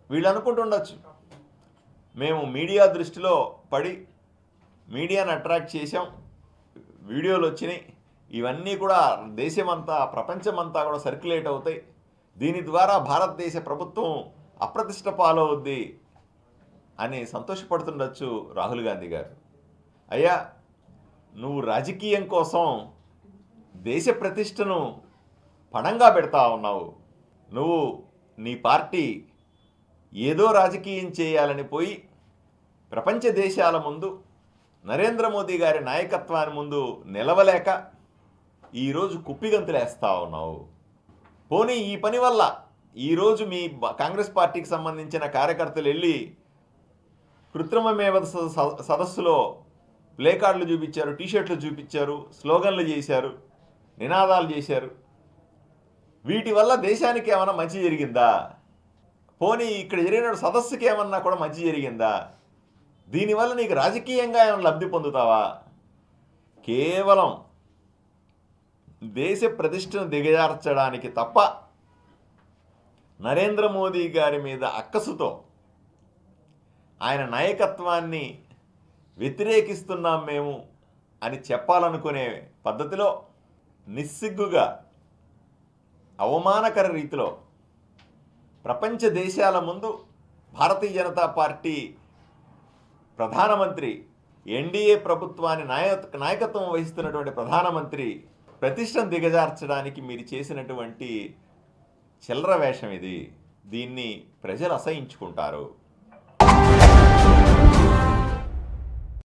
వీళ్ళు అనుకుంటుండొచ్చు, మేము మీడియా దృష్టిలో పడి మీడియాను అట్రాక్ట్ చేసాం, వీడియోలు వచ్చినాయి, ఇవన్నీ కూడా దేశమంతా ప్రపంచమంతా కూడా సర్క్యులేట్ అవుతాయి, దీని ద్వారా భారతదేశ ప్రభుత్వం అప్రతిష్ట పాలవుద్ది అని సంతోషపడుతుండొచ్చు రాహుల్ గాంధీ గారు. అయ్యా, నువ్వు రాజకీయం కోసం దేశ ప్రతిష్టను పణంగా పెడతా ఉన్నావు. నువ్వు నీ పార్టీ ఏదో రాజకీయం చేయాలని పోయి ప్రపంచ దేశాల ముందు నరేంద్ర మోదీ గారి నాయకత్వాన్ని ముందు నిలవలేక ఈరోజు కుప్పిగంతులేస్తా ఉన్నావు. పోనీ ఈ పని వల్ల ఈరోజు మీ కాంగ్రెస్ పార్టీకి సంబంధించిన కార్యకర్తలు వెళ్ళి కృత్రిమ మేధ సదస్సులో ప్లే కార్డులు చూపించారు, టీషర్ట్లు చూపించారు, స్లోగన్లు చేశారు, నినాదాలు చేశారు. వీటి వల్ల దేశానికి ఏమైనా మంచి జరిగిందా? పోనీ ఇక్కడ జరిగిన సదస్సుకి ఏమన్నా కూడా మంచి జరిగిందా? దీనివల్ల నీకు రాజకీయంగా ఏమైనా లబ్ధి పొందుతావా? కేవలం దేశ ప్రతిష్టను దిగజార్చడానికి తప్ప నరేంద్ర మోదీ గారి మీద అక్కసుతో ఆయన నాయకత్వాన్ని వ్యతిరేకిస్తున్నాం మేము అని చెప్పాలనుకునే పద్ధతిలో నిస్సిగ్గుగా అవమానకర రీతిలో ప్రపంచ దేశాల ముందు భారతీయ జనతా పార్టీ ప్రధానమంత్రి, ఎన్డీఏ ప్రభుత్వాన్ని నాయకత్వం వహిస్తున్నటువంటి ప్రధానమంత్రి ప్రతిష్టను దిగజార్చడానికి మీరు చేసినటువంటి చిల్లర వేషం ఇది. దీన్ని ప్రజలు అసహించుకుంటారు.